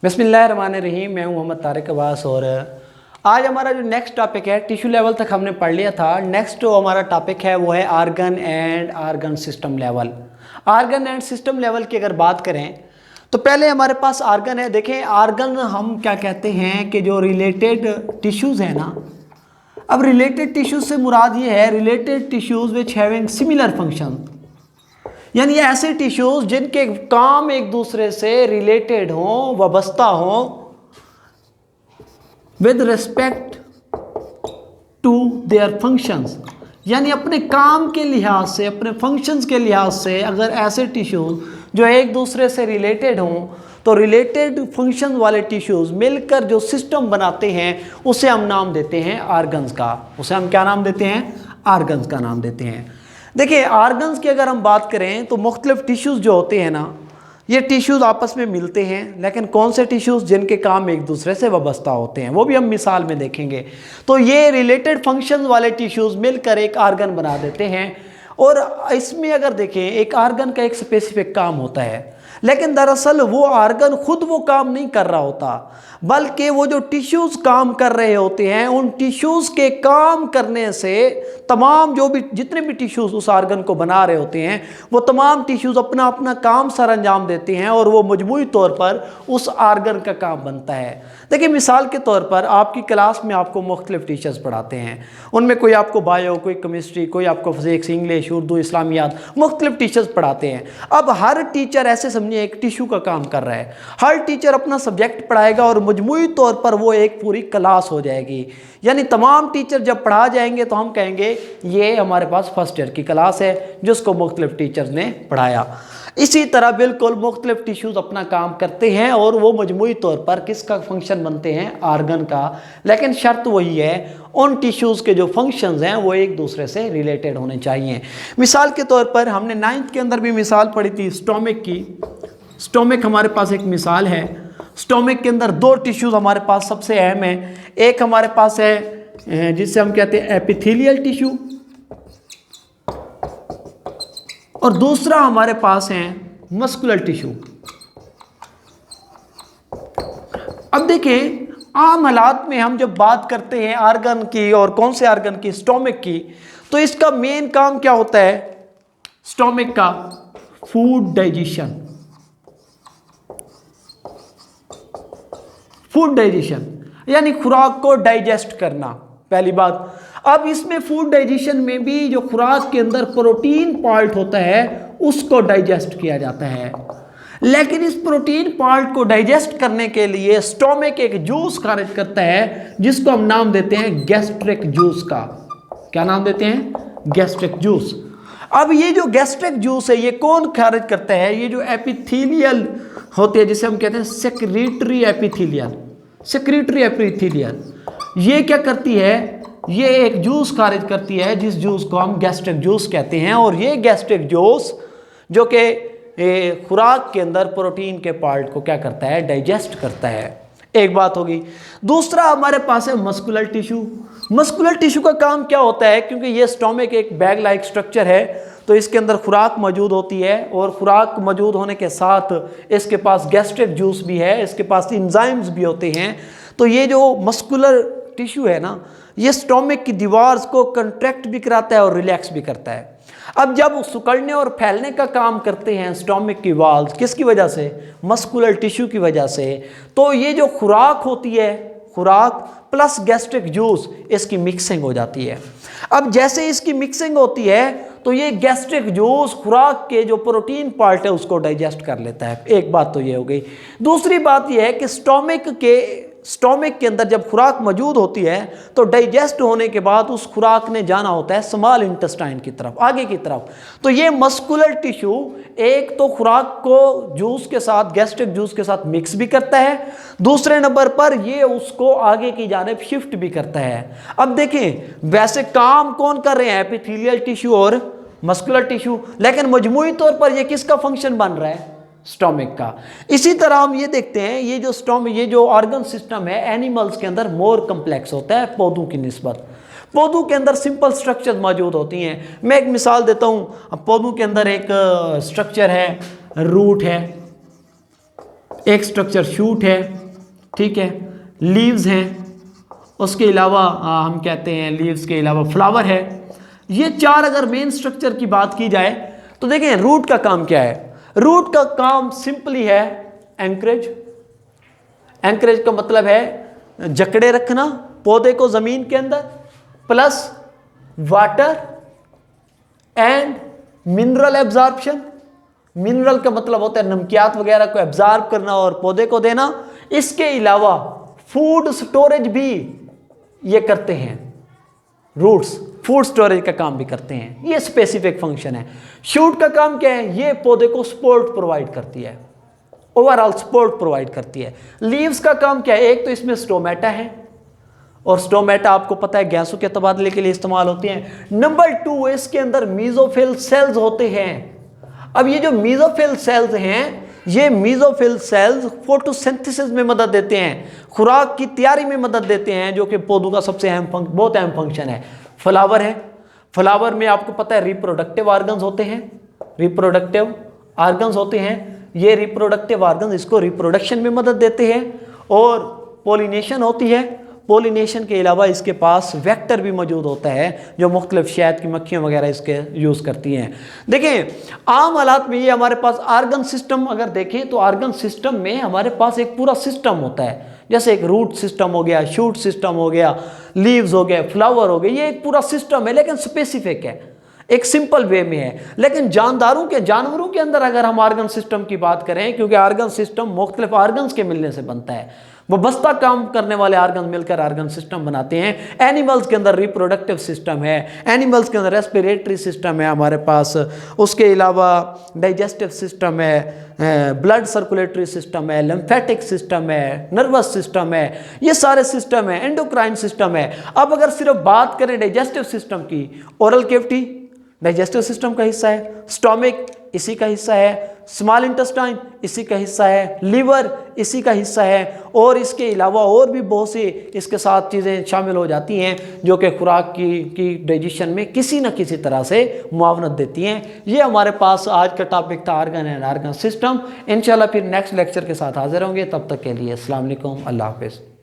बिस्मिल्लाहिर्रहमानिर्रहीम। मैं हूं मोहम्मद तारिक अब्बास और आज हमारा जो नेक्स्ट टॉपिक है, टिश्यू लेवल तक हमने पढ़ लिया था। नेक्स्ट जो हमारा टॉपिक है वो है organ and organ system level. Organ and system level की अगर बात करें तो पहले हमारे पास आर्गन है। देखें, आर्गन हम क्या कहते हैं कि जो रिलेटेड टिश्यूज़ है ना। अब रिलेटेड टिश्यूज से मुराद ये है related tissues which having similar function, यानी ऐसे टिश्यूज जिनके काम एक दूसरे से रिलेटेड हों, वाबस्ता हों with respect to their functions, यानी अपने काम के लिहाज से, अपने फंक्शंस के लिहाज से अगर ऐसे टिश्यूज जो एक दूसरे से रिलेटेड हों तो रिलेटेड फंक्शन वाले टिश्यूज मिलकर जो सिस्टम बनाते हैं उसे हम नाम देते हैं आर्गन्स का। उसे हम क्या नाम देते हैं? आर्गन्स का नाम देते हैं। देखिए, आर्गन्स की अगर हम बात करें तो मुख्तलिफ टिश्यूज़ जो होते हैं ना, ये टिश्यूज़ आपस में मिलते हैं, लेकिन कौन से टिश्यूज़ जिनके काम एक दूसरे से वाबस्ता होते हैं वो भी हम मिसाल में देखेंगे। तो ये रिलेटेड फंक्शन वाले टिश्यूज़ मिलकर एक आर्गन बना देते हैं। और इसमें अगर देखें, एक आर्गन का एक स्पेसिफिक काम होता है, लेकिन दरअसल वो आर्गन खुद वो काम नहीं कर रहा होता, बल्कि वो जो टिश्यूज़ काम कर रहे होते हैं, उन टिश्यूज़ के काम करने से तमाम जो भी जितने भी टिश्यूज़ उस आर्गन को बना रहे होते हैं वो तमाम टिश्यूज़ अपना अपना काम सर अंजाम देते हैं और वो मजमूई तौर पर उस आर्गन का काम बनता है। देखिए, मिसाल के तौर पर आपकी क्लास में आपको मुख्तलिफ टीचर्स पढ़ाते हैं, उनमें कोई आपको बायो, कोई केमिस्ट्री, कोई आपको फिजिक्स, इंग्लिश, उर्दू, इस्लामियात, मुख्तलिफ टीचर्स पढ़ाते हैं। अब हर टीचर ऐसे समझिए एक टिश्यू का काम कर रहा है। हर टीचर अपना सब्जेक्ट पढ़ाएगा और मजमूई तौर पर वो एक पूरी क्लास हो जाएगी। यानी तमाम टीचर जब पढ़ा जाएंगे तो हम कहेंगे ये हमारे पास फर्स्ट ईयर की क्लास है जिसको मुख्तलिफ टीचर्स ने पढ़ाया। इसी तरह बिल्कुल मुख्तलिफ टिश्यूज़ अपना काम करते हैं और वो मजमूई तौर पर किसका फंक्शन बनते हैं? आर्गन का। लेकिन शर्त वही है, उन टिश्यूज़ के जो फंक्शंस हैं वो एक दूसरे से रिलेटेड होने चाहिए। मिसाल के तौर पर हमने 9th के अंदर भी मिसाल पढ़ी थी स्टोमिक की। स्टोमिक हमारे पास एक मिसाल है। स्टोमिक के अंदर दो टिश्यूज़ हमारे पास सबसे अहम है। एक हमारे पास है जिसे हम कहते हैं एपिथेलियल टिश्यू, और दूसरा हमारे पास है मस्कुलर टिश्यू। अब देखें, आम हालात में हम जब बात करते हैं आर्गन की, और कौन से आर्गन की? स्टोमिक की, तो इसका मेन काम क्या होता है स्टोमिक का? Food digestion. फूड डाइजेशन यानी खुराक को डाइजेस्ट करना, पहली बात। अब इसमें फूड डाइजेशन में भी जो खुराक के अंदर प्रोटीन पार्ट होता है उसको डाइजेस्ट किया जाता है, लेकिन इस प्रोटीन पार्ट को डाइजेस्ट करने के लिए स्टोमिक एक जूस खारिज करता है जिसको हम नाम देते हैं गैस्ट्रिक जूस का। क्या नाम देते हैं? Gastric juice. अब ये जो गैस्ट्रिक जूस है ये कौन खारिज करता है? ये जो एपिथेलियल होते हैं जिसे हम कहते हैं सेक्रेटरी एपिथेलियल। सेक्रेटरी एपिथेलियल ये क्या करती है? ये एक जूस खारिज करती है जिस जूस को हम गैस्ट्रिक जूस कहते हैं। और ये गैस्ट्रिक जूस जो कि खुराक के अंदर प्रोटीन के पार्ट को क्या करता है? डाइजेस्ट करता है। एक बात होगी। दूसरा हमारे पास है मस्कुलर टिश्यू। मस्कुलर टिश्यू का काम क्या होता है? क्योंकि ये स्टोमिक एक बैग लाइक स्ट्रक्चर है तो इसके अंदर खुराक मौजूद होती है, और खुराक मौजूद होने के साथ इसके पास गैस्ट्रिक जूस भी है, इसके पास इंजाइम्स भी होते हैं। तो ये जो मस्कुलर टिश्यू है ना, ये स्टोमिक की दीवार को कंट्रैक्ट भी कराता है और रिलैक्स भी करता है। अब जब सिकुड़ने और फैलने का काम करते हैं स्टोमिक की वाल्स, किसकी वजह से? मस्कुलर टिश्यू की वजह से। तो ये जो खुराक होती है, खुराक प्लस गैस्ट्रिक जूस, इसकी मिक्सिंग हो जाती है। अब जैसे इसकी मिक्सिंग होती है तो ये गैस्ट्रिक जूस खुराक के जो प्रोटीन पार्ट है उसको डाइजेस्ट कर लेता है। एक बात तो ये हो गई। दूसरी बात ये है कि स्टोमिक के अंदर जब खुराक मौजूद होती है तो डाइजेस्ट होने के बाद उस खुराक ने जाना होता है स्मॉल इंटेस्टाइन की तरफ, आगे की तरफ। तो ये मस्कुलर टिश्यू एक तो खुराक को जूस के साथ, गैस्ट्रिक जूस के साथ मिक्स भी करता है, दूसरे नंबर पर ये उसको आगे की जानिब शिफ्ट भी करता है। अब देखें, वैसे काम कौन कर रहे हैं? एपिथेलियल टिश्यू और मस्कुलर टिश्यू, लेकिन मजमूई तौर पर ये किसका फंक्शन बन रहा है? स्टोमिक का। इसी तरह हम ये देखते हैं ये जो ऑर्गन सिस्टम है एनिमल्स के अंदर मोर कम्प्लेक्स होता है पौधों की निस्बत। पौधों के अंदर सिंपल स्ट्रक्चर मौजूद होती हैं। मैं एक मिसाल देता हूँ। पौधों के अंदर एक स्ट्रक्चर है, रूट है, एक स्ट्रक्चर शूट है, ठीक है, लीव्स हैं, उसके अलावा हम कहते हैं लीव्स के अलावा फ्लावर है। ये 4 अगर मेन स्ट्रक्चर की बात की जाए तो देखें रूट का काम क्या है। रूट का काम सिंपली है एंकरेज। एंकरेज का मतलब है जकड़े रखना पौधे को जमीन के अंदर, plus water and mineral absorption. Mineral का मतलब होता है नमकियात वगैरह को एब्जॉर्ब करना और पौधे को देना। इसके अलावा फूड स्टोरेज भी ये करते हैं, रूट्स फूड स्टोरेज का काम भी करते हैं। ये स्पेसिफिक फंक्शन है। शूट का काम क्या है, ये पौधे को सपोर्ट प्रोवाइड करती है, ओवरऑल सपोर्ट प्रोवाइड करती है। लीव्स का काम क्या है, एक तो इसमें स्टोमेटा है और स्टोमेटा आपको पता है गैसों के तबादले के लिए इस्तेमाल होती हैं। नंबर 2 इसके अंदर मीजोफिल सेल्स होते हैं। अब ये जो मीजोफिल सेल्स हैं, ये मीजोफिल सेल्स फोटोसिंथेसिस में मदद देते हैं, खुराक की तैयारी में मदद देते हैं, जो कि पौधों का सबसे बहुत अहम फंक्शन है। फ्लावर है, फ्लावर में आपको पता है रिप्रोडक्टिव ऑर्गन्स होते हैं, रिप्रोडक्टिव ऑर्गन्स होते हैं। ये रिप्रोडक्टिव ऑर्गन्स इसको रिप्रोडक्शन में मदद देते हैं और पोलिनेशन होती है। पोलिनेशन के अलावा इसके पास वेक्टर भी मौजूद होता है जो मुख्तलिफ शहद की मक्खियाँ वगैरह इसके यूज़ करती हैं। देखें आम हालात में ये हमारे पास आर्गन सिस्टम अगर देखें तो आर्गन सिस्टम में हमारे पास एक पूरा सिस्टम होता है, जैसे एक रूट सिस्टम हो गया, शूट सिस्टम हो गया, लीव्स हो गए, फ्लावर हो गए। ये एक पूरा सिस्टम है लेकिन स्पेसिफिक है, एक सिंपल वे में है। लेकिन जानवरों के अंदर अगर हम आर्गन सिस्टम की बात करें, क्योंकि आर्गन सिस्टम मुख्तलिफ आर्गन्स के मिलने से बनता है, वो बस्ता काम करने वाले आर्गन मिलकर आर्गन सिस्टम बनाते हैं। एनिमल्स के अंदर रिप्रोडक्टिव सिस्टम है, एनिमल्स के अंदर रेस्पिरेटरी सिस्टम है हमारे पास, उसके अलावा डाइजेस्टिव सिस्टम है, ब्लड सर्कुलेटरी सिस्टम है, लिम्फेटिक सिस्टम है, नर्वस सिस्टम है, ये सारे सिस्टम है, एंडोक्राइन सिस्टम है। अब अगर सिर्फ बात करें डाइजेस्टिव सिस्टम की, ओरल कैविटी डाइजेस्टिव सिस्टम का हिस्सा है, स्टोमिक इसी का हिस्सा है, स्मॉल इंटेस्टाइन इसी का हिस्सा है, लीवर इसी का हिस्सा है, और इसके अलावा और भी बहुत सी इसके साथ चीज़ें शामिल हो जाती हैं जो कि खुराक की डाइजेशन में किसी न किसी तरह से मुआवनत देती हैं। ये हमारे पास आज का टॉपिक था आर्गन एंड आर्गन सिस्टम। इंशाल्लाह फिर नेक्स्ट लेक्चर के साथ हाजिर होंगे, तब तक के लिए अस्सलाम वालेकुम, अल्लाह हाफ़िज़।